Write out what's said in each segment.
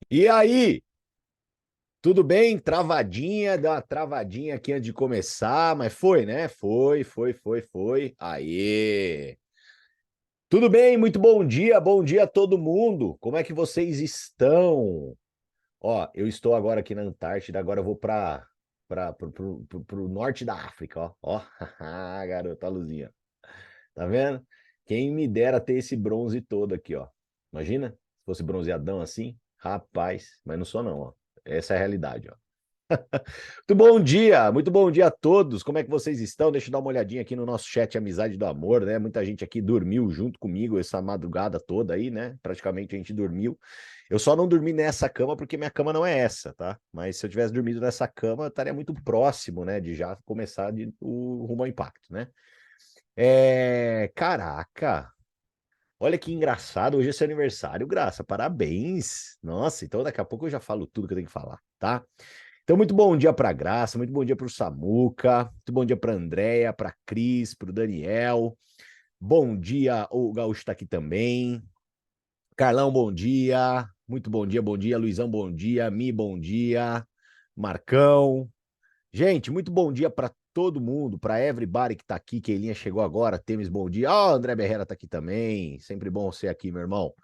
E aí, tudo bem? Travadinha, deu uma travadinha aqui antes de começar, mas foi, né? Foi. Aê! Tudo bem? Muito bom dia a todo mundo. Como é que vocês estão? Ó, eu estou agora aqui na Antártida, agora eu vou pro norte da África, ó. Ó, garota, a luzinha. Tá vendo? Quem me dera ter esse bronze todo aqui, ó. Imagina se fosse bronzeadão assim? Rapaz, mas não sou não, ó. Essa é a realidade, ó. Muito bom dia a todos. Como é que vocês estão? Deixa eu dar uma olhadinha aqui no nosso chat Amizade do Amor, né? Muita gente aqui dormiu junto comigo essa madrugada toda aí, né? Praticamente a gente dormiu. Eu só não dormi nessa cama porque minha cama não é essa, tá? Mas se eu tivesse dormido nessa cama, eu estaria muito próximo, né? De já começar o rumo ao impacto, né? Caraca, olha que engraçado. Hoje é seu aniversário, Graça. Parabéns. Nossa, então daqui a pouco eu já falo tudo que eu tenho que falar, tá? Então, muito bom dia para Graça, muito bom dia para o Samuca, muito bom dia para Andréia, para Cris, para o Daniel. Bom dia, o Gaúcho está aqui também. Carlão, bom dia. Muito bom dia. Luizão, bom dia. Mi, bom dia. Marcão. Gente, muito bom dia para todo mundo, para everybody que tá aqui. Keilinha chegou agora. Temes, bom dia. Ó, André Berrera tá aqui também. Sempre bom ser aqui, meu irmão.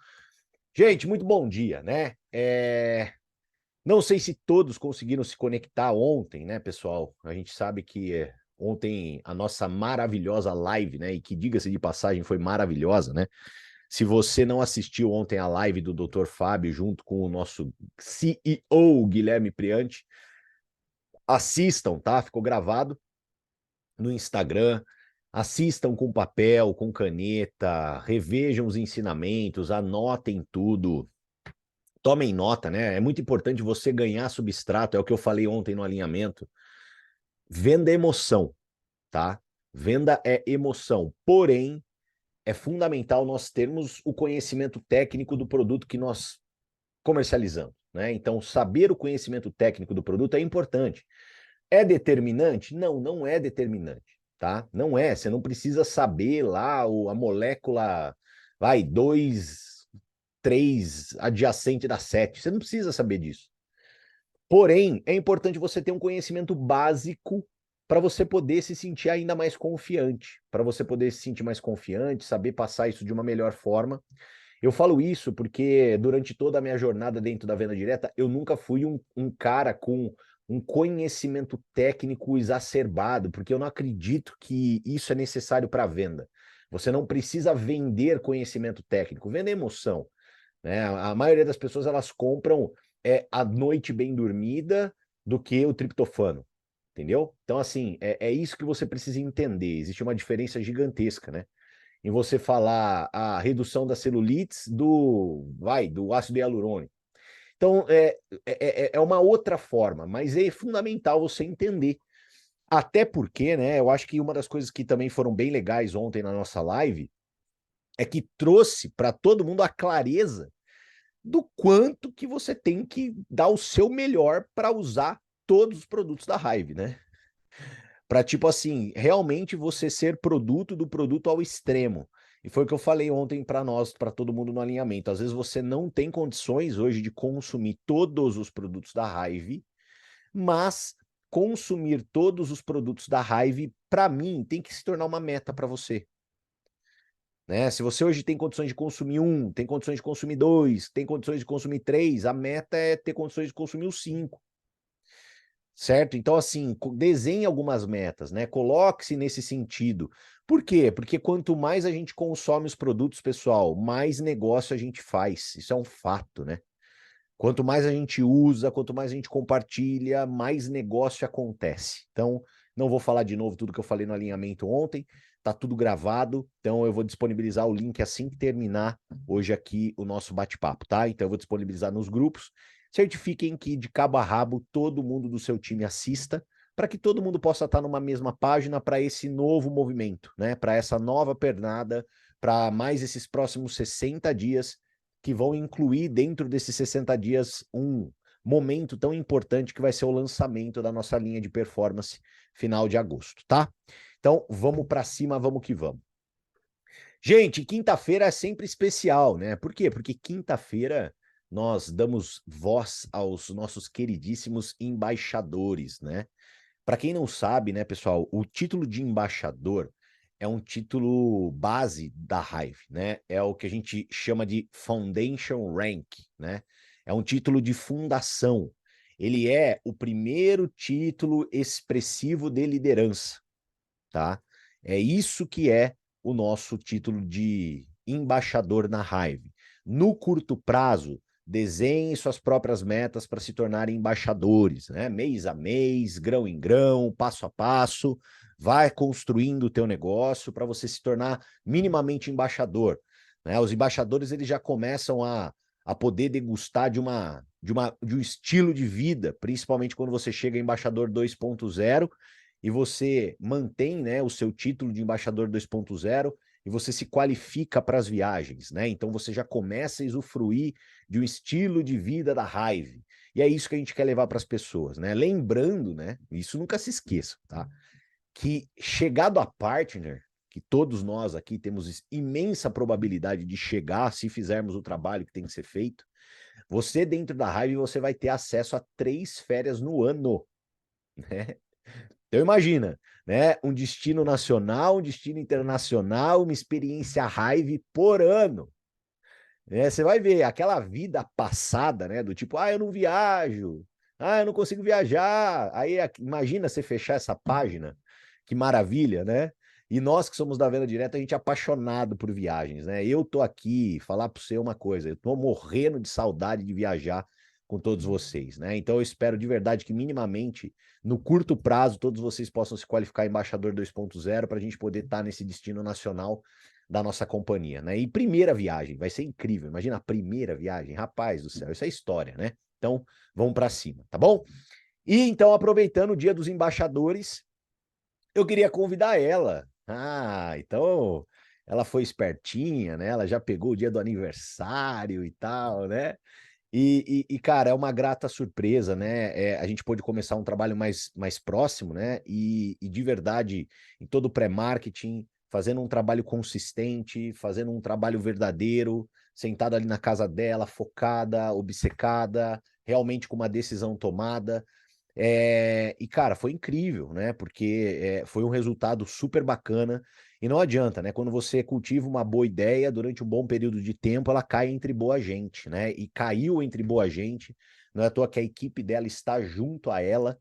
Gente, muito bom dia, né? Não sei se todos conseguiram se conectar ontem, né, pessoal? A gente sabe que ontem a nossa maravilhosa live, né? E que, diga-se de passagem, foi maravilhosa, né? Se você não assistiu ontem a live do Dr. Fábio junto com o nosso CEO, Guilherme Priante, assistam, tá? Ficou gravado no Instagram. Assistam com papel, com caneta, revejam os ensinamentos, anotem tudo. Tomem nota, né? É muito importante você ganhar substrato, é o que eu falei ontem no alinhamento. Venda é emoção, tá? Venda é emoção. Porém, é fundamental nós termos o conhecimento técnico do produto que nós comercializamos, né? Então, saber o conhecimento técnico do produto é importante. É determinante? Não, não é determinante, tá? Não é. Você não precisa saber lá a molécula, vai, 2, 3 adjacente da 7. Você não precisa saber disso. Porém, é importante você ter um conhecimento básico para você poder se sentir ainda mais confiante, para você poder se sentir mais confiante, saber passar isso de uma melhor forma. Eu falo isso porque durante toda a minha jornada dentro da venda direta, eu nunca fui um cara com um conhecimento técnico exacerbado, porque eu não acredito que isso é necessário para a venda. Você não precisa vender conhecimento técnico, venda é emoção, né? A maioria das pessoas elas compram a noite bem dormida do que o triptofano, entendeu? Então, assim, é isso que você precisa entender. Existe uma diferença gigantesca, né? Em você falar a redução das celulites do ácido hialurônico. Então, é uma outra forma, mas é fundamental você entender. Até porque, né, eu acho que uma das coisas que também foram bem legais ontem na nossa live é que trouxe para todo mundo a clareza do quanto que você tem que dar o seu melhor para usar todos os produtos da Hive, né? Para tipo assim, realmente você ser produto do produto ao extremo. E foi o que eu falei ontem para nós, para todo mundo no alinhamento. Às vezes você não tem condições hoje de consumir todos os produtos da Hive, mas consumir todos os produtos da Hive, para mim, tem que se tornar uma meta para você. Né? Se você hoje tem condições de consumir um, tem condições de consumir dois, tem condições de consumir três, a meta é ter condições de consumir os cinco, certo? Então, assim, desenhe algumas metas, né? Coloque-se nesse sentido. Por quê? Porque quanto mais a gente consome os produtos, pessoal, mais negócio a gente faz. Isso é um fato, né? Quanto mais a gente usa, quanto mais a gente compartilha, mais negócio acontece. Então, não vou falar de novo tudo que eu falei no alinhamento ontem, tá tudo gravado, então eu vou disponibilizar o link assim que terminar hoje aqui o nosso bate-papo, tá? Então eu vou disponibilizar nos grupos. Certifiquem que de cabo a rabo todo mundo do seu time assista, para que todo mundo possa estar numa mesma página para esse novo movimento, né? Para essa nova pernada, para mais esses próximos 60 dias que vão incluir dentro desses 60 dias um momento tão importante que vai ser o lançamento da nossa linha de performance final de agosto, tá? Então, vamos para cima, vamos que vamos. Gente, quinta-feira é sempre especial, né? Por quê? Porque quinta-feira nós damos voz aos nossos queridíssimos embaixadores, né? Para quem não sabe, né, pessoal, o título de embaixador é um título base da Hive, né? É o que a gente chama de Foundation Rank, né? É um título de fundação. Ele é o primeiro título expressivo de liderança, tá? É isso que é o nosso título de embaixador na Hive. No curto prazo, desenhe suas próprias metas para se tornarem embaixadores, né? Mês a mês, grão em grão, passo a passo, vai construindo o teu negócio para você se tornar minimamente embaixador, né? Os embaixadores eles já começam a poder degustar de um estilo de vida, principalmente quando você chega a embaixador 2.0 e você mantém, né, o seu título de embaixador 2.0 e você se qualifica para as viagens, né? Então você já começa a usufruir de um estilo de vida da Hive. E é isso que a gente quer levar para as pessoas, né? Lembrando, né? Isso nunca se esqueça, tá? Que chegado a partner, que todos nós aqui temos imensa probabilidade de chegar se fizermos o trabalho que tem que ser feito, você dentro da Hive você vai ter acesso a 3 férias no ano, né? Então imagina, né? Um destino nacional, um destino internacional, uma experiência Hive por ano. Né? Você vai ver aquela vida passada, né? Do tipo, eu não viajo, eu não consigo viajar. Aí imagina você fechar essa página, que maravilha, né? E nós que somos da venda direta, a gente é apaixonado por viagens, né? Eu tô aqui, falar para você uma coisa, eu tô morrendo de saudade de viajar com todos vocês, né? Então eu espero de verdade que minimamente, no curto prazo, todos vocês possam se qualificar embaixador 2.0 para a gente poder estar nesse destino nacional da nossa companhia, né? E primeira viagem, vai ser incrível. Imagina a primeira viagem, rapaz do céu, isso é história, né? Então, vamos para cima, tá bom? E então, aproveitando o Dia dos Embaixadores, eu queria convidar ela. Então ela foi espertinha, né? Ela já pegou o dia do aniversário e tal, né? Cara, é uma grata surpresa, né? A gente pôde começar um trabalho mais próximo, né? E de verdade, em todo o pré-marketing, fazendo um trabalho consistente, fazendo um trabalho verdadeiro, sentada ali na casa dela, focada, obcecada, realmente com uma decisão tomada. Cara, foi incrível, né? Porque foi um resultado super bacana. E não adianta, né? Quando você cultiva uma boa ideia, durante um bom período de tempo, ela cai entre boa gente, né? E caiu entre boa gente. Não é à toa que a equipe dela está junto a ela.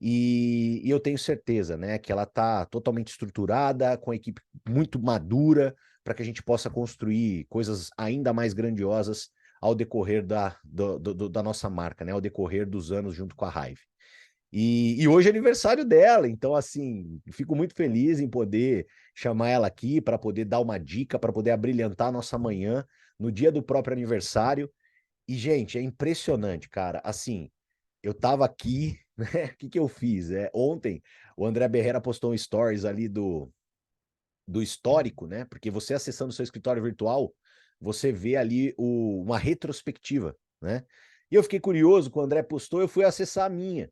E eu tenho certeza, né, que ela está totalmente estruturada, com a equipe muito madura, para que a gente possa construir coisas ainda mais grandiosas ao decorrer da nossa marca, né? Ao decorrer dos anos junto com a Hive. E hoje é aniversário dela, então, assim, fico muito feliz em poder chamar ela aqui para poder dar uma dica, para poder abrilhantar a nossa manhã no dia do próprio aniversário. E, gente, é impressionante, cara. Assim, eu tava aqui, né? O que que eu fiz? Ontem, o André Berrera postou um stories ali do histórico, né? Porque você acessando o seu escritório virtual, você vê ali uma retrospectiva, né? E eu fiquei curioso, quando o André postou, eu fui acessar a minha.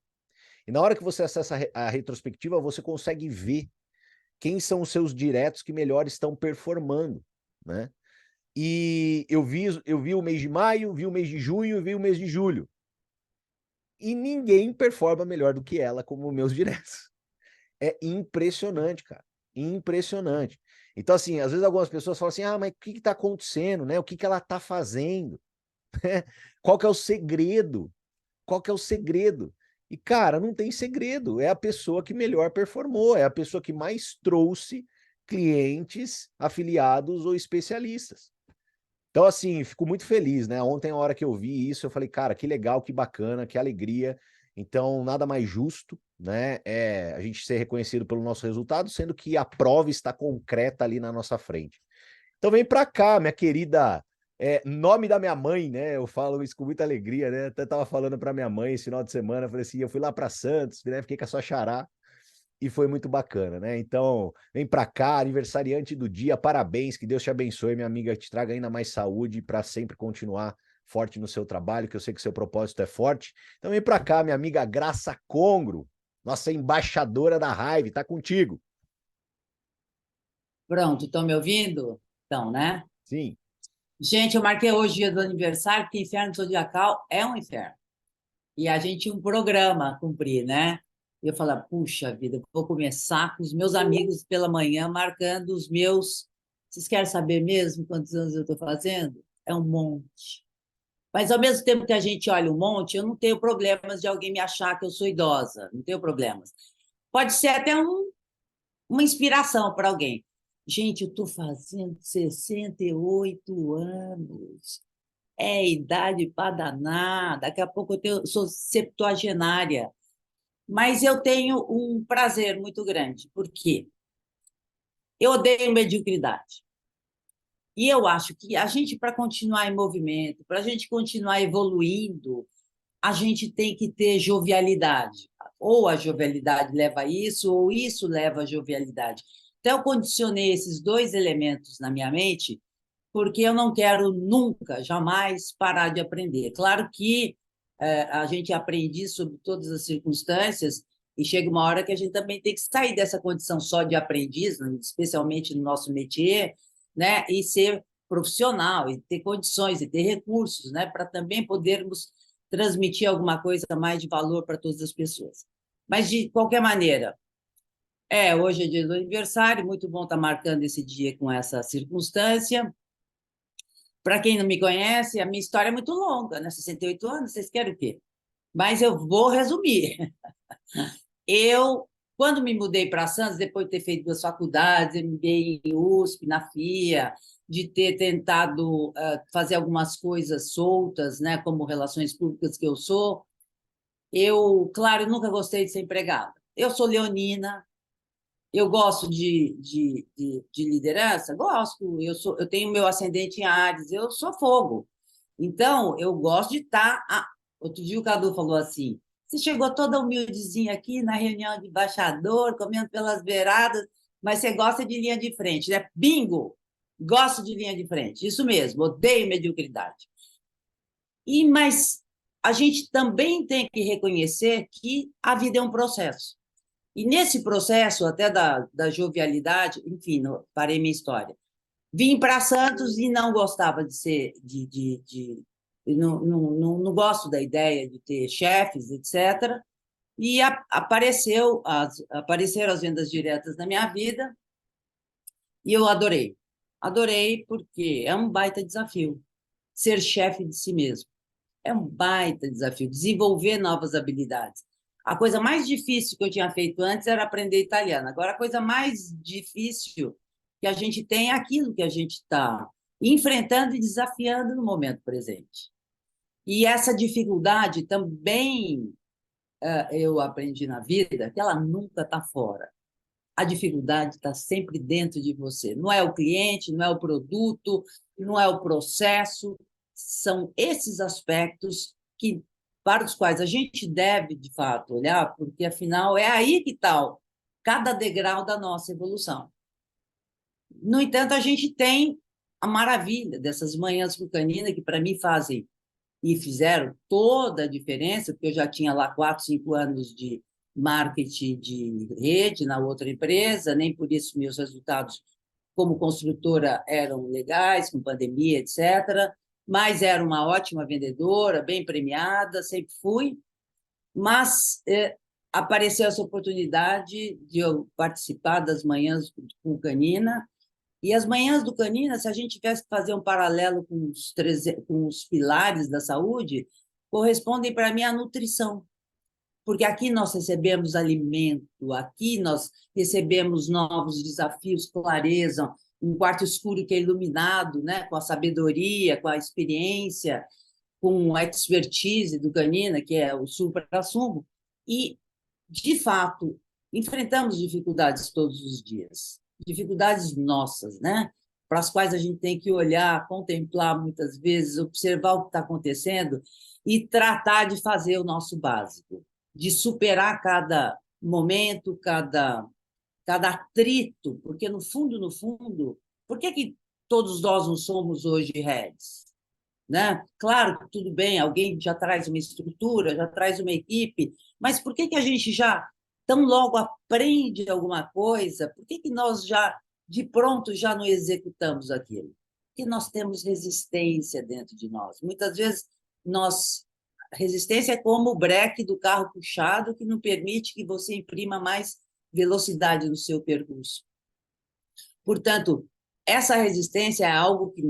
E na hora que você acessa a retrospectiva, você consegue ver quem são os seus diretos que melhor estão performando, né? E eu vi o mês de maio, vi o mês de junho, vi o mês de julho. E ninguém performa melhor do que ela como meus diretos. É impressionante, cara. Impressionante. Então, assim, às vezes algumas pessoas falam assim, mas o que está acontecendo, né? O que ela está fazendo? Qual que é o segredo? Qual que é o segredo? E, cara, não tem segredo. É a pessoa que melhor performou, é a pessoa que mais trouxe clientes, afiliados ou especialistas. Então, assim, fico muito feliz, né? Ontem, a hora que eu vi isso, eu falei, cara, que legal, que bacana, que alegria. Então, nada mais justo, né? É a gente ser reconhecido pelo nosso resultado, sendo que a prova está concreta ali na nossa frente. Então, vem para cá, minha querida. Nome da minha mãe, né? Eu falo isso com muita alegria, né? Até tava falando para minha mãe esse final de semana, falei assim, eu fui lá para Santos, né? Fiquei com a sua xará e foi muito bacana, né? Então, vem para cá, aniversariante do dia, parabéns, que Deus te abençoe, minha amiga, te traga ainda mais saúde para sempre continuar forte no seu trabalho, que eu sei que seu propósito é forte. Então, vem para cá, minha amiga Graça Congro, nossa embaixadora da Hive, tá contigo. Pronto, estão me ouvindo? Então, né? Sim. Gente, eu marquei hoje o dia do aniversário, porque inferno zodiacal é um inferno. E a gente tinha um programa a cumprir, né? E eu falei, puxa vida, eu vou começar com os meus amigos pela manhã, marcando os meus. Vocês querem saber mesmo quantos anos eu estou fazendo? É um monte. Mas, ao mesmo tempo que a gente olha um monte, eu não tenho problemas de alguém me achar que eu sou idosa. Não tenho problemas. Pode ser até uma inspiração para alguém. Gente, eu estou fazendo 68 anos. É idade para danar. Daqui a pouco sou septuagenária. Mas eu tenho um prazer muito grande. Por quê? Eu odeio mediocridade. E eu acho que a gente, para continuar em movimento, para a gente continuar evoluindo, a gente tem que ter jovialidade. Ou a jovialidade leva a isso, ou isso leva a jovialidade. Então, eu condicionei esses dois elementos na minha mente, porque eu não quero nunca, jamais parar de aprender. Claro que a gente aprende sobre todas as circunstâncias, e chega uma hora que a gente também tem que sair dessa condição só de aprendiz, né, especialmente no nosso métier, né, e ser profissional, e ter condições, e ter recursos, né, para também podermos transmitir alguma coisa mais de valor para todas as pessoas. Mas, de qualquer maneira, hoje é dia do aniversário, muito bom estar marcando esse dia com essa circunstância. Para quem não me conhece, a minha história é muito longa, né? 68 anos, vocês querem o quê? Mas eu vou resumir. Eu, quando me mudei para Santos, depois de ter feito duas faculdades, MBA em USP, na FIA, de ter tentado fazer algumas coisas soltas, né, como relações públicas que eu sou, eu, claro, nunca gostei de ser empregada. Eu sou leonina, eu gosto de liderança? Gosto. Eu tenho meu ascendente em Áries, eu sou fogo. Então, eu gosto de estar. Outro dia o Cadu falou assim: você chegou toda humildezinha aqui na reunião de embaixador, comendo pelas beiradas, mas você gosta de linha de frente, né? Bingo! Gosto de linha de frente, isso mesmo, odeio mediocridade. Mas a gente também tem que reconhecer que a vida é um processo. E nesse processo, até da jovialidade, enfim, parei minha história. Vim para Santos e não gostava de ser, não gosto da ideia de ter chefes, etc. E apareceram as vendas diretas na minha vida e eu adorei. Adorei porque é um baita desafio ser chefe de si mesmo. É um baita desafio, desenvolver novas habilidades. A coisa mais difícil que eu tinha feito antes era aprender italiano. Agora, a coisa mais difícil que a gente tem é aquilo que a gente está enfrentando e desafiando no momento presente. E essa dificuldade também eu aprendi na vida que ela nunca está fora. A dificuldade está sempre dentro de você. Não é o cliente, não é o produto, não é o processo. São esses aspectos que, para os quais a gente deve, de fato, olhar, porque, afinal, é aí que está cada degrau da nossa evolução. No entanto, a gente tem a maravilha dessas manhãs com canina, que, para mim, fazem e fizeram toda a diferença, porque eu já tinha lá 4, 5 anos de marketing de rede na outra empresa, nem por isso meus resultados como construtora eram legais, com pandemia, etc. Mas era uma ótima vendedora, bem premiada, sempre fui. Mas apareceu essa oportunidade de eu participar das manhãs com Canina, e as manhãs do Canina, se a gente tivesse que fazer um paralelo com os pilares da saúde, correspondem para mim à nutrição. Porque aqui nós recebemos alimento, aqui nós recebemos novos desafios, clareza, um quarto escuro que é iluminado, né, com a sabedoria, com a experiência, com a expertise do Canina, que é o supra-sumo. E, de fato, enfrentamos dificuldades todos os dias, dificuldades nossas, né? Para as quais a gente tem que olhar, contemplar muitas vezes, observar o que está acontecendo e tratar de fazer o nosso básico, de superar cada momento, cada atrito, porque no fundo, por que todos nós não somos hoje heads? Né? Claro que tudo bem, alguém já traz uma estrutura, já traz uma equipe, mas por que a gente já tão logo aprende alguma coisa? Por que nós já de pronto já não executamos aquilo? Porque nós temos resistência dentro de nós. Muitas vezes, resistência é como o breque do carro puxado, que não permite que você imprima mais velocidade no seu percurso. Portanto, essa resistência é algo que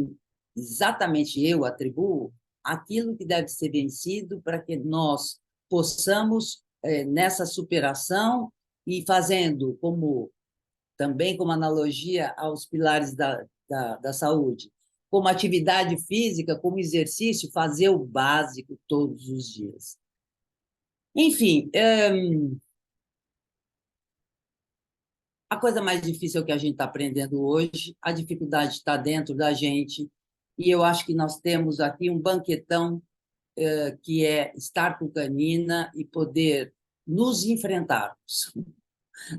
exatamente eu atribuo àquilo que deve ser vencido para que nós possamos, nessa superação e fazendo também como analogia aos pilares da saúde, como atividade física, como exercício, fazer o básico todos os dias. Enfim, a coisa mais difícil é o que a gente está aprendendo hoje, a dificuldade está dentro da gente, e eu acho que nós temos aqui um banquetão que é estar com o Canina e poder nos enfrentarmos.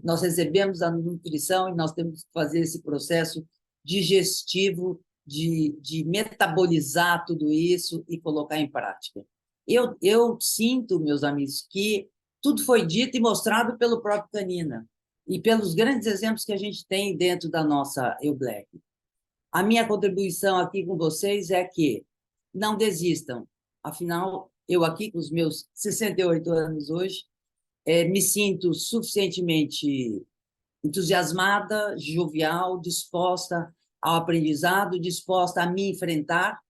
Nós recebemos a nutrição e nós temos que fazer esse processo digestivo de metabolizar tudo isso e colocar em prática. Eu sinto, meus amigos, que tudo foi dito e mostrado pelo próprio Canina e pelos grandes exemplos que a gente tem dentro da nossa EUBLEC. A minha contribuição aqui com vocês é que não desistam. Afinal, eu aqui com os meus 68 anos hoje, me sinto suficientemente entusiasmada, jovial, disposta ao aprendizado, disposta a enfrentar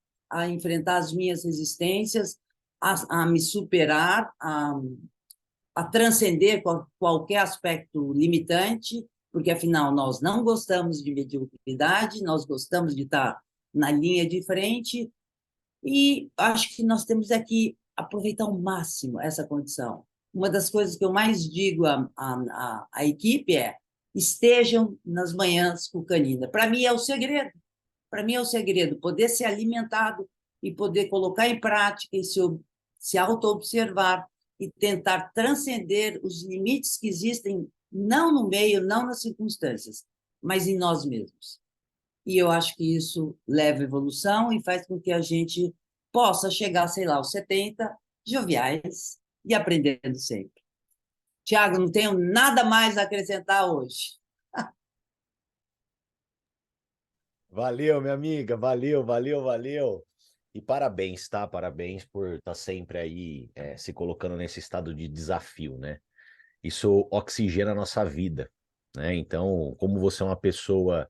as minhas resistências, a me superar, a transcender qualquer aspecto limitante, porque, afinal, nós não gostamos de mediocridade, nós gostamos de estar na linha de frente, e acho que nós temos aqui aproveitar ao máximo essa condição. Uma das coisas que eu mais digo à equipe é: estejam nas manhãs com Canina. Para mim é o segredo. Para mim é o segredo, poder ser alimentado e poder colocar em prática e se auto-observar e tentar transcender os limites que existem, não no meio, não nas circunstâncias, mas em nós mesmos. E eu acho que isso leva à evolução e faz com que a gente possa chegar, sei lá, aos 70, joviais e aprendendo sempre. Tiago, não tenho nada mais a acrescentar hoje. Valeu, minha amiga, valeu, valeu, valeu. E parabéns, tá? Parabéns por estar sempre aí se colocando nesse estado de desafio, né? Isso oxigena a nossa vida, né? Então, como você é uma pessoa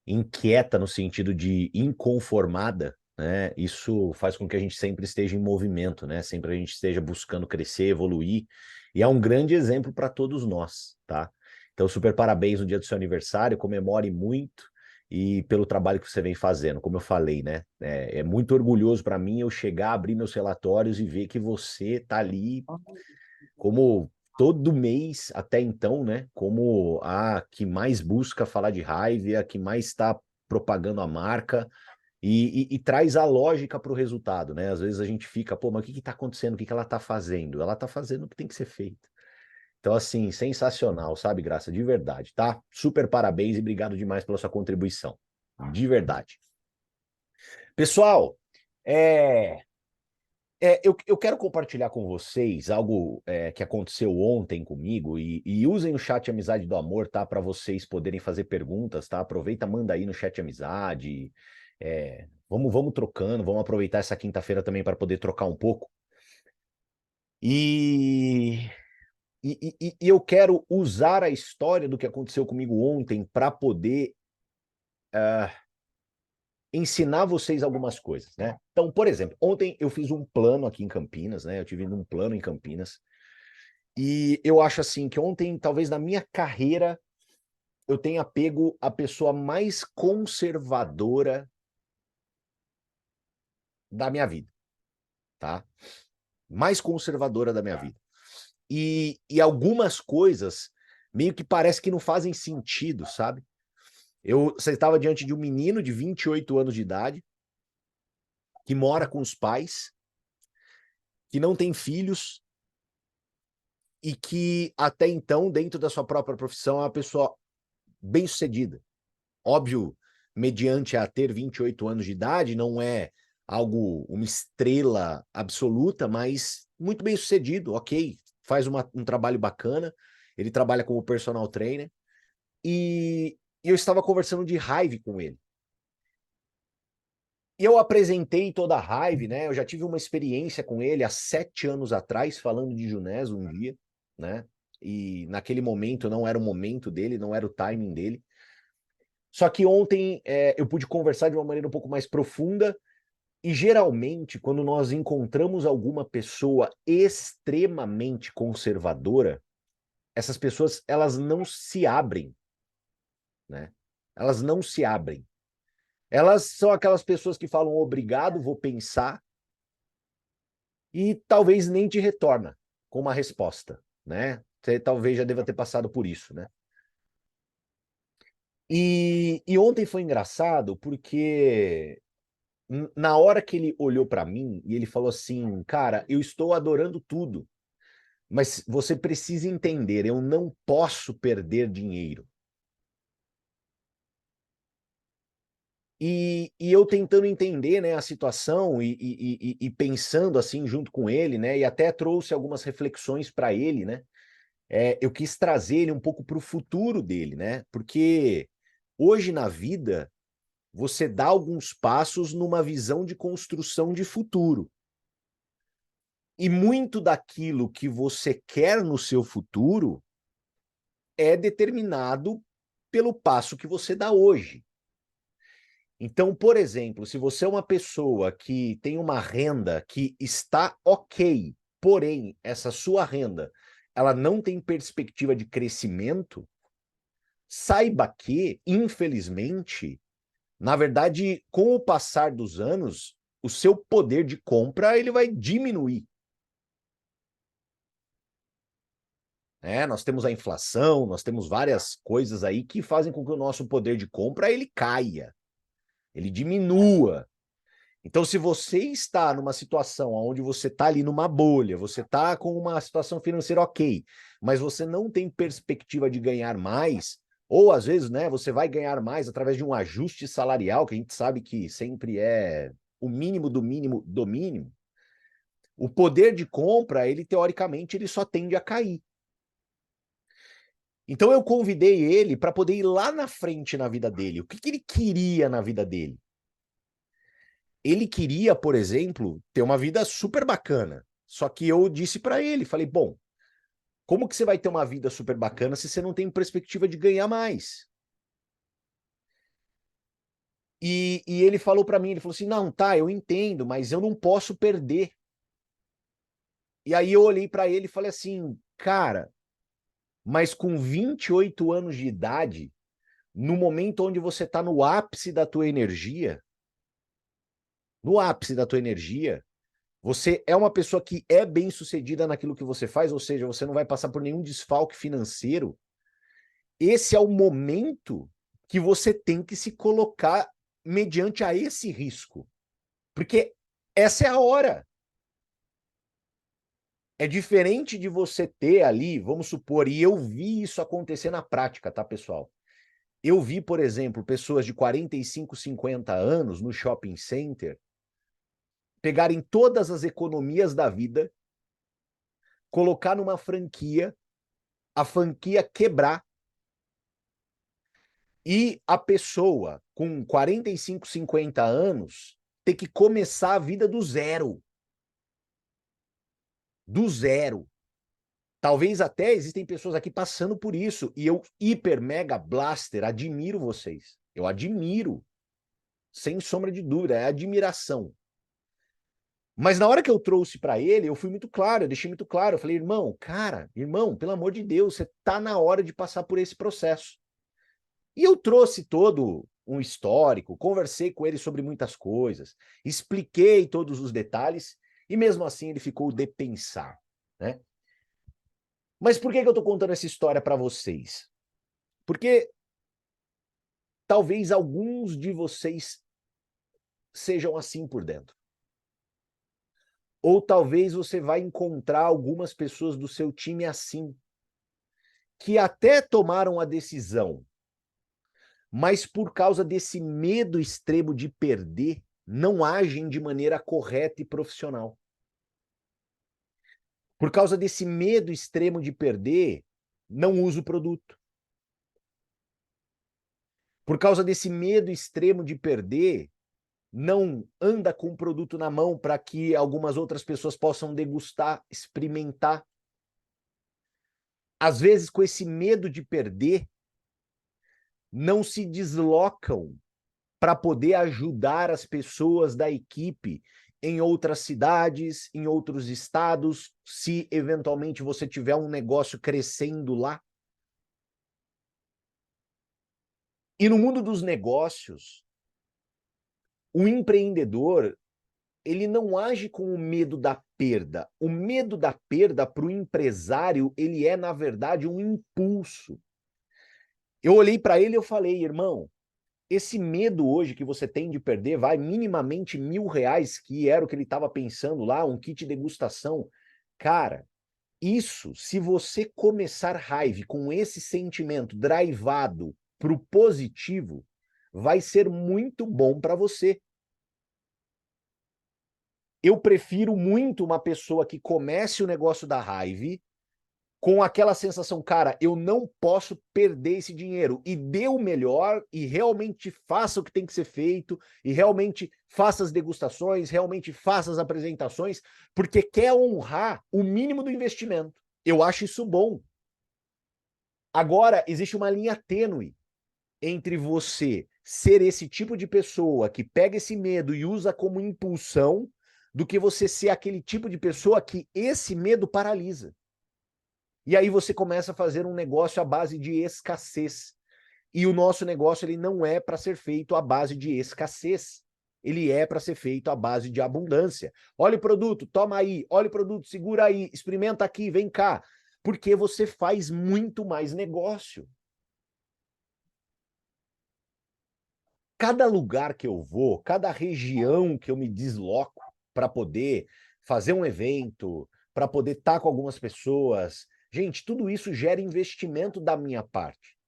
inquieta no sentido de inconformada, né? Isso faz com que a gente sempre esteja em movimento, né? Sempre a gente esteja buscando crescer, evoluir, e é um grande exemplo para todos nós, tá? Então, super parabéns no dia do seu aniversário, comemore muito e pelo trabalho que você vem fazendo, como eu falei, né? É muito orgulhoso para mim eu chegar, abrir meus relatórios e ver que você tá ali como todo mês até então, né? Como a que mais busca falar de raiva, a que mais está propagando a marca e traz a lógica para o resultado, né? Às vezes a gente fica, pô, mas o que está acontecendo? O que ela está fazendo? Ela está fazendo o que tem que ser feito. Então, assim, sensacional, sabe, Graça? De verdade, tá? Super parabéns e obrigado demais pela sua contribuição. De verdade. Pessoal, eu quero compartilhar com vocês algo que aconteceu ontem comigo e usem o chat Amizade do Amor, tá? Para vocês poderem fazer perguntas, tá? Aproveita, manda aí no chat Amizade. Vamos trocando, vamos aproveitar essa quinta-feira também para poder trocar um pouco. E eu quero usar a história do que aconteceu comigo ontem para poder ensinar vocês algumas coisas, né? Então, por exemplo, ontem eu fiz um plano aqui em Campinas, né? Eu tive um plano em Campinas. E eu acho assim que ontem, talvez na minha carreira, eu tenha pego a pessoa mais conservadora da minha vida, tá? Mais conservadora da minha vida. E algumas coisas meio que parece que não fazem sentido, sabe? Você estava diante de um menino de 28 anos de idade, que mora com os pais, que não tem filhos, e que até então, dentro da sua própria profissão, é uma pessoa bem-sucedida. Óbvio, mediante a ter 28 anos de idade, não é uma estrela absoluta, mas muito bem-sucedido, ok. Faz um trabalho bacana, ele trabalha como personal trainer, e, eu estava conversando de raiva com ele. eu apresentei toda a raiva, né? Eu já tive uma experiência com ele há 7 anos atrás, falando de Junés um dia, né? E naquele momento não era o momento dele, não era o timing dele. Só que ontem eu pude conversar de uma maneira um pouco mais profunda. E geralmente, quando nós encontramos alguma pessoa extremamente conservadora, essas pessoas elas não se abrem, né? Elas não se abrem. Elas são aquelas pessoas que falam obrigado, vou pensar, e talvez nem te retorna com uma resposta, né? Você talvez já deva ter passado por isso, né? E ontem foi engraçado porque na hora que ele olhou para mim e ele falou assim, cara, eu estou adorando tudo, mas você precisa entender, eu não posso perder dinheiro. E eu tentando entender, né, a situação e pensando assim junto com ele, né, e até trouxe algumas reflexões para ele, né, eu quis trazer ele um pouco para o futuro dele, né, porque hoje na vida você dá alguns passos numa visão de construção de futuro. E muito daquilo que você quer no seu futuro é determinado pelo passo que você dá hoje. Então, por exemplo, se você é uma pessoa que tem uma renda que está ok, porém essa sua renda, ela não tem perspectiva de crescimento, saiba que, infelizmente, na verdade, com o passar dos anos, o seu poder de compra ele vai diminuir. Nós temos a inflação, nós temos várias coisas aí que fazem com que o nosso poder de compra ele caia, ele diminua. Então, se você está numa situação onde você está ali numa bolha, você está com uma situação financeira ok, mas você não tem perspectiva de ganhar mais, ou às vezes, né, você vai ganhar mais através de um ajuste salarial, que a gente sabe que sempre é o mínimo do mínimo do mínimo, o poder de compra, ele teoricamente, ele só tende a cair. Então eu convidei ele para poder ir lá na frente na vida dele. O que ele queria na vida dele? Ele queria, por exemplo, ter uma vida super bacana. Só que eu disse para ele, falei, bom, como que você vai ter uma vida super bacana se você não tem perspectiva de ganhar mais? E ele falou para mim, ele falou assim, não, tá, eu entendo, mas eu não posso perder. E aí eu olhei para ele e falei assim, cara, mas com 28 anos de idade, no momento onde você está no ápice da tua energia, no ápice da tua energia, você é uma pessoa que é bem-sucedida naquilo que você faz, ou seja, você não vai passar por nenhum desfalque financeiro. Esse é o momento que você tem que se colocar mediante a esse risco. Porque essa é a hora. É diferente de você ter ali, vamos supor, e eu vi isso acontecer na prática, tá, pessoal? Eu vi, por exemplo, pessoas de 45, 50 anos no shopping center pegarem todas as economias da vida, colocar numa franquia, a franquia quebrar e a pessoa com 45, 50 anos ter que começar a vida do zero. Do zero. Talvez até existem pessoas aqui passando por isso. E eu, hiper, mega blaster, admiro vocês. Eu admiro. Sem sombra de dúvida, é admiração. Mas na hora que eu trouxe para ele, eu fui muito claro, eu deixei muito claro. Eu falei, irmão, cara, irmão, pelo amor de Deus, você tá na hora de passar por esse processo. E eu trouxe todo um histórico, conversei com ele sobre muitas coisas, expliquei todos os detalhes, e mesmo assim ele ficou de pensar, né? Mas por que eu estou contando essa história para vocês? Porque talvez alguns de vocês sejam assim por dentro. Ou talvez você vai encontrar algumas pessoas do seu time assim, que até tomaram a decisão, mas por causa desse medo extremo de perder, não agem de maneira correta e profissional. Por causa desse medo extremo de perder, não usa o produto. Por causa desse medo extremo de perder, não anda com o produto na mão para que algumas outras pessoas possam degustar, experimentar. Às vezes, com esse medo de perder, não se deslocam para poder ajudar as pessoas da equipe em outras cidades, em outros estados, se eventualmente você tiver um negócio crescendo lá. E no mundo dos negócios, o empreendedor, ele não age com o medo da perda. O medo da perda para o empresário, ele é, na verdade, um impulso. Eu olhei para ele e eu falei, irmão, esse medo hoje que você tem de perder vai minimamente R$ 1.000, que era o que ele estava pensando lá, um kit degustação. Cara, isso, se você começar raiva com esse sentimento drivado para o positivo, vai ser muito bom para você. Eu prefiro muito uma pessoa que comece o negócio da raiva com aquela sensação, cara, eu não posso perder esse dinheiro, e dê o melhor, e realmente faça o que tem que ser feito, e realmente faça as degustações, realmente faça as apresentações, porque quer honrar o mínimo do investimento. Eu acho isso bom. Agora, existe uma linha tênue entre você ser esse tipo de pessoa que pega esse medo e usa como impulsão, do que você ser aquele tipo de pessoa que esse medo paralisa. E aí você começa a fazer um negócio à base de escassez. E o nosso negócio, ele não é para ser feito à base de escassez. Ele é para ser feito à base de abundância. Olha o produto, toma aí. Olha o produto, segura aí. Experimenta aqui, vem cá. Porque você faz muito mais negócio. Cada lugar que eu vou, cada região que eu me desloco para poder fazer um evento, para poder estar com algumas pessoas, gente, tudo isso gera investimento da minha parte.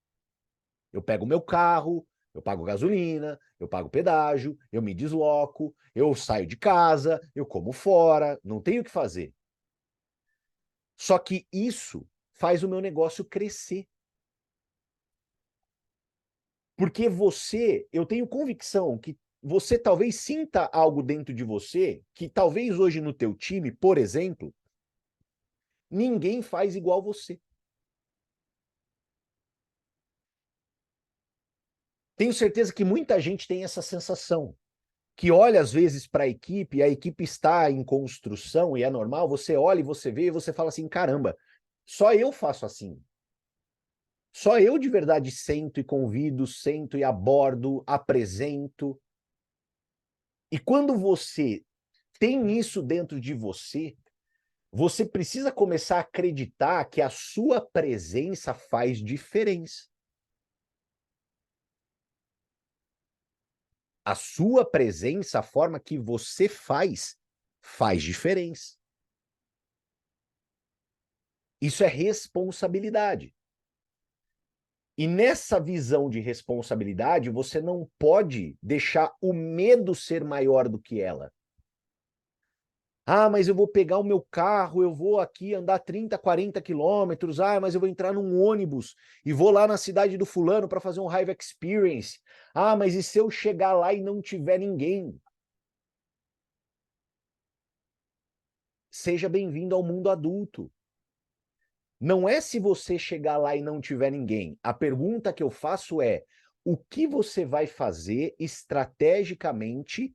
Eu pego o meu carro, eu pago gasolina, eu pago pedágio, eu me desloco, eu saio de casa, eu como fora, não tenho o que fazer. Só que isso faz o meu negócio crescer. Porque você, eu tenho convicção que você talvez sinta algo dentro de você que talvez hoje no teu time, por exemplo, ninguém faz igual você. Tenho certeza que muita gente tem essa sensação, que olha às vezes para a equipe está em construção e é normal, você olha e você vê e você fala assim, caramba, só eu faço assim. Só eu de verdade sento e convido, sento e abordo, apresento. E quando você tem isso dentro de você, você precisa começar a acreditar que a sua presença faz diferença. A sua presença, a forma que você faz diferença. Isso é responsabilidade. E nessa visão de responsabilidade, você não pode deixar o medo ser maior do que ela. Ah, mas eu vou pegar o meu carro, eu vou aqui andar 30, 40 quilômetros. Ah, mas eu vou entrar num ônibus e vou lá na cidade do fulano para fazer um Hive Experience. Ah, mas e se eu chegar lá e não tiver ninguém? Seja bem-vindo ao mundo adulto. Não é se você chegar lá e não tiver ninguém. A pergunta que eu faço é: o que você vai fazer estrategicamente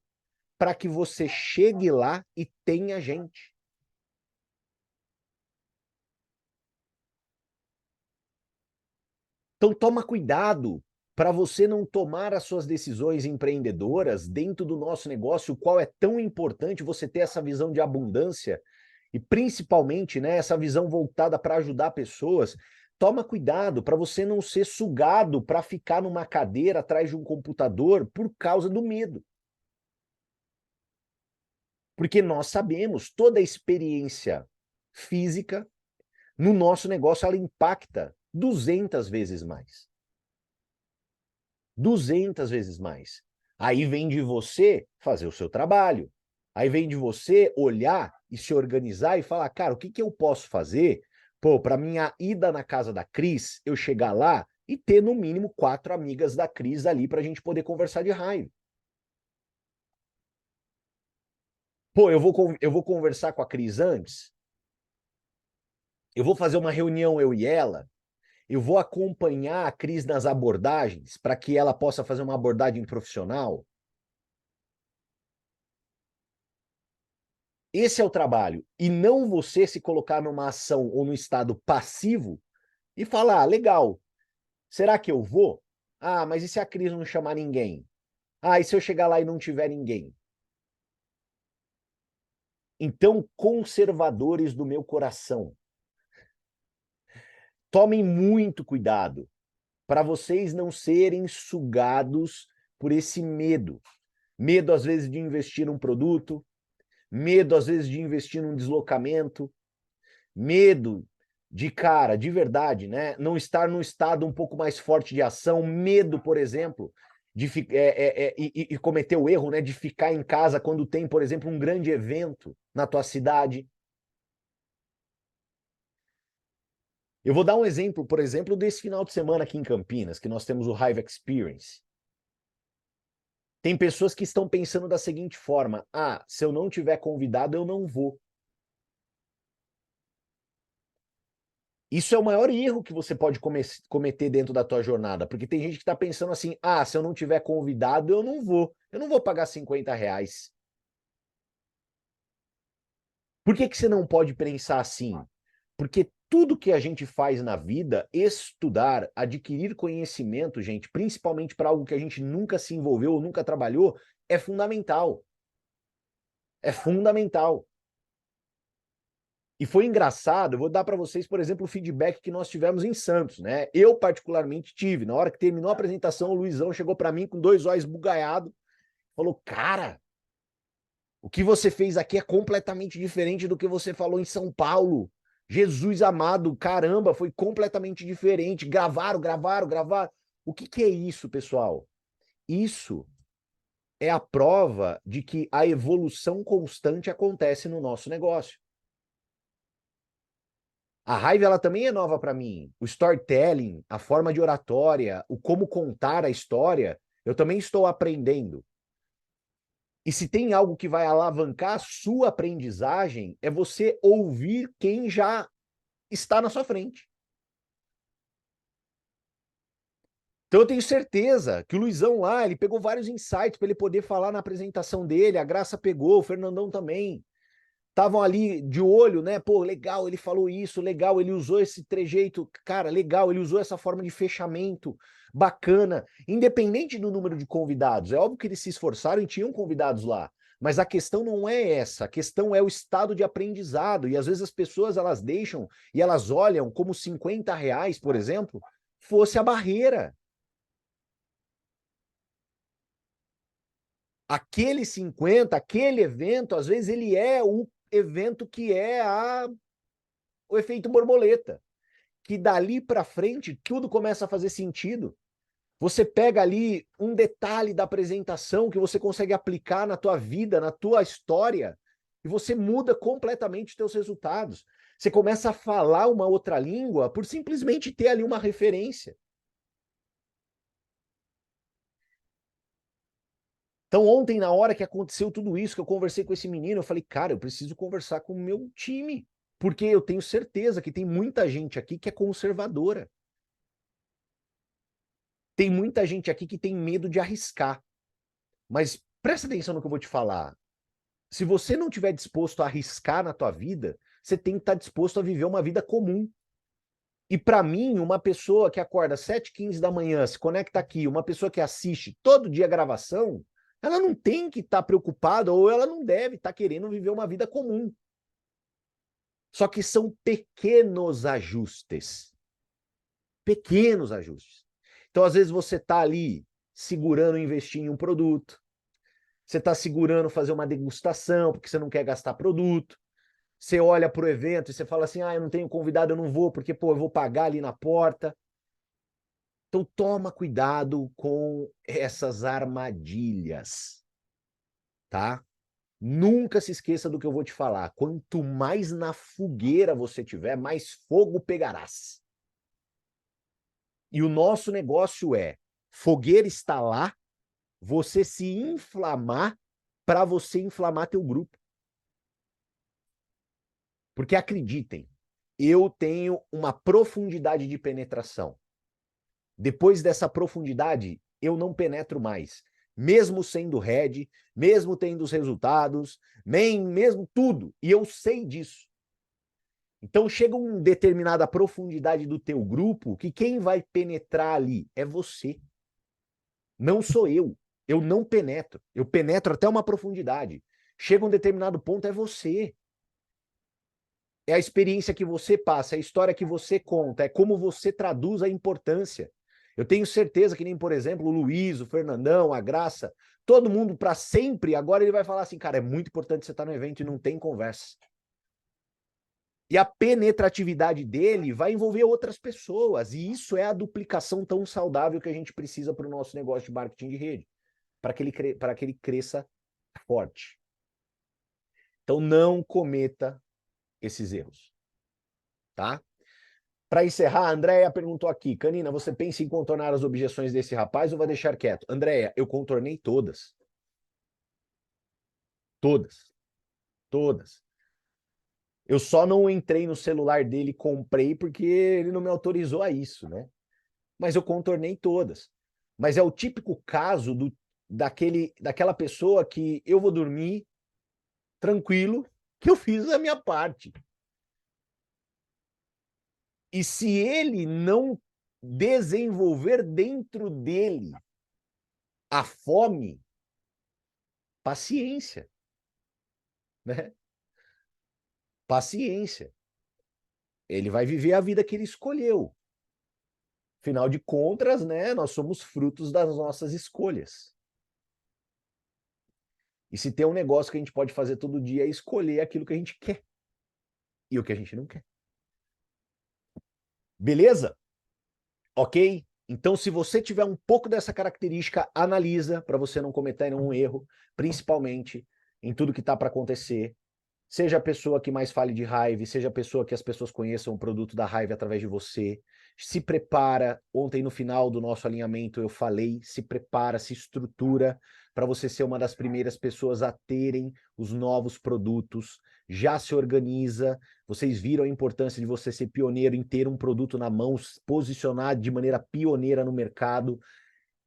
para que você chegue lá e tenha gente? Então toma cuidado para você não tomar as suas decisões empreendedoras dentro do nosso negócio, o qual é tão importante você ter essa visão de abundância e principalmente, né, essa visão voltada para ajudar pessoas. Toma cuidado para você não ser sugado para ficar numa cadeira atrás de um computador por causa do medo. Porque nós sabemos, toda a experiência física no nosso negócio ela impacta 200 vezes mais. 200 vezes mais. Aí vem de você fazer o seu trabalho. Aí vem de você olhar e se organizar e falar, cara, o que que eu posso fazer, pô, para minha ida na casa da Cris, eu chegar lá e ter no mínimo 4 amigas da Cris ali para a gente poder conversar de raiva. Pô, eu vou conversar com a Cris antes, eu vou fazer uma reunião eu e ela, eu vou acompanhar a Cris nas abordagens para que ela possa fazer uma abordagem profissional. Esse é o trabalho. E não você se colocar numa ação ou no estado passivo e falar, ah, legal, será que eu vou? Ah, mas e se a Cris não chamar ninguém? Ah, e se eu chegar lá e não tiver ninguém? Então, conservadores do meu coração, tomem muito cuidado para vocês não serem sugados por esse medo. Medo, às vezes, de investir num produto, medo, às vezes, de investir num deslocamento, medo de, cara, de verdade, né, não estar num estado um pouco mais forte de ação, medo, por exemplo, de e cometer o erro, né, de ficar em casa quando tem, por exemplo, um grande evento na tua cidade. Eu vou dar um exemplo, por exemplo, desse final de semana aqui em Campinas, que nós temos o Hive Experience. Tem pessoas que estão pensando da seguinte forma: ah, se eu não tiver convidado, eu não vou. Isso é o maior erro que você pode cometer dentro da tua jornada, porque tem gente que está pensando assim, ah, se eu não tiver convidado, eu não vou. Eu não vou pagar R$ 50. Por que que você não pode pensar assim? Porque tudo que a gente faz na vida, estudar, adquirir conhecimento, gente, principalmente para algo que a gente nunca se envolveu ou nunca trabalhou, é fundamental. É fundamental. E foi engraçado, eu vou dar para vocês, por exemplo, o feedback que nós tivemos em Santos, né? Eu particularmente tive, na hora que terminou a apresentação, o Luizão chegou para mim com 2 olhos bugalhados, falou: "Cara, o que você fez aqui é completamente diferente do que você falou em São Paulo. Jesus amado, caramba, foi completamente diferente. Gravaram. O que que é isso, pessoal? Isso é a prova de que a evolução constante acontece no nosso negócio. A raiva ela também é nova para mim. O storytelling, a forma de oratória, o como contar a história, eu também estou aprendendo. E se tem algo que vai alavancar a sua aprendizagem, é você ouvir quem já está na sua frente. Então eu tenho certeza que o Luizão lá, ele pegou vários insights para ele poder falar na apresentação dele, a Graça pegou, o Fernandão também. Estavam ali de olho, né? Pô, legal, ele falou isso, legal, ele usou esse trejeito, cara, legal, ele usou essa forma de fechamento, bacana. Independente do número de convidados, é óbvio que eles se esforçaram e tinham convidados lá. Mas a questão não é essa, a questão é o estado de aprendizado. E às vezes as pessoas elas deixam e elas olham como R$ 50, por exemplo, fosse a barreira. Aquele 50, aquele evento, às vezes ele é o evento que é o efeito borboleta, que dali para frente tudo começa a fazer sentido. Você pega ali um detalhe da apresentação que você consegue aplicar na tua vida, na tua história, e você muda completamente os teus resultados. Você começa a falar uma outra língua por simplesmente ter ali uma referência. Então, ontem, na hora que aconteceu tudo isso, que eu conversei com esse menino, eu falei, cara, eu preciso conversar com o meu time, porque eu tenho certeza que tem muita gente aqui que é conservadora. Tem muita gente aqui que tem medo de arriscar. Mas presta atenção no que eu vou te falar. Se você não estiver disposto a arriscar na tua vida, você tem que estar disposto a viver uma vida comum. E para mim, uma pessoa que acorda às 7h15 da manhã, se conecta aqui, uma pessoa que assiste todo dia a gravação, ela não tem que estar preocupada ou ela não deve estar querendo viver uma vida comum. Só que são pequenos ajustes. Pequenos ajustes. Então, às vezes, você está ali segurando investir em um produto, você está segurando fazer uma degustação porque você não quer gastar produto. Você olha para o evento e você fala assim, ah, eu não tenho convidado, eu não vou, porque, pô, eu vou pagar ali na porta. Então, toma cuidado com essas armadilhas, tá? Nunca se esqueça do que eu vou te falar. Quanto mais na fogueira você tiver, mais fogo pegarás. E o nosso negócio é, fogueira está lá, você se inflamar para você inflamar teu grupo. Porque acreditem, eu tenho uma profundidade de penetração. Depois dessa profundidade, eu não penetro mais. Mesmo sendo head, mesmo tendo os resultados, mesmo tudo. E eu sei disso. Então chega uma determinada profundidade do teu grupo que quem vai penetrar ali é você. Não sou eu. Eu não penetro. Eu penetro até uma profundidade. Chega um determinado ponto, é você. É a experiência que você passa, é a história que você conta, é como você traduz a importância. Eu tenho certeza que nem, por exemplo, o Luiz, o Fernandão, a Graça, todo mundo para sempre, agora ele vai falar assim, cara, é muito importante você estar no evento e não tem conversa. E a penetratividade dele vai envolver outras pessoas, e isso é a duplicação tão saudável que a gente precisa para o nosso negócio de marketing de rede, para que ele cresça forte. Então não cometa esses erros, tá? Para encerrar, a Andréia perguntou aqui, Canina, você pensa em contornar as objeções desse rapaz ou vai deixar quieto? Andréia, eu contornei todas. Todas. Todas. Eu só não entrei no celular dele e comprei porque ele não me autorizou a isso, né? Mas eu contornei todas. Mas é o típico caso daquela pessoa que eu vou dormir tranquilo, que eu fiz a minha parte. E se ele não desenvolver dentro dele a fome, paciência, né? Paciência. Ele vai viver a vida que ele escolheu. Afinal de contas, né, nós somos frutos das nossas escolhas. E se tem um negócio que a gente pode fazer todo dia é escolher aquilo que a gente quer e o que a gente não quer. Beleza? Ok? Então, se você tiver um pouco dessa característica, analisa para você não cometer nenhum erro, principalmente em tudo que está para acontecer. Seja a pessoa que mais fale de Hive, seja a pessoa que as pessoas conheçam o produto da Hive através de você. Se prepara. Ontem, no final do nosso alinhamento, eu falei, se prepara, se estrutura para você ser uma das primeiras pessoas a terem os novos produtos. Já se organiza. Vocês viram a importância de você ser pioneiro em ter um produto na mão, posicionar de maneira pioneira no mercado.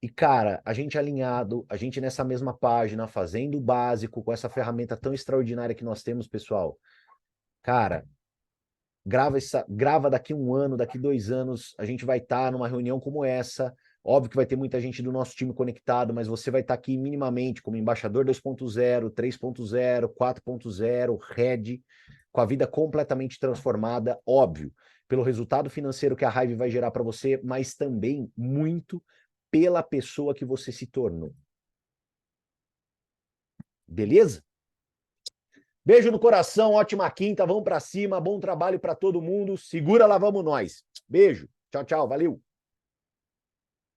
E, cara, a gente alinhado, a gente nessa mesma página, fazendo o básico, com essa ferramenta tão extraordinária que nós temos, pessoal. Cara, grava daqui 1 ano, daqui 2 anos, a gente vai estar numa reunião como essa. Óbvio que vai ter muita gente do nosso time conectado, mas você vai estar aqui minimamente como embaixador 2.0, 3.0, 4.0, Red, com a vida completamente transformada, óbvio, pelo resultado financeiro que a Hive vai gerar para você, mas também muito pela pessoa que você se tornou. Beleza? Beijo no coração, ótima quinta, vamos para cima, bom trabalho para todo mundo. Segura lá, vamos nós. Beijo. Tchau, tchau, valeu.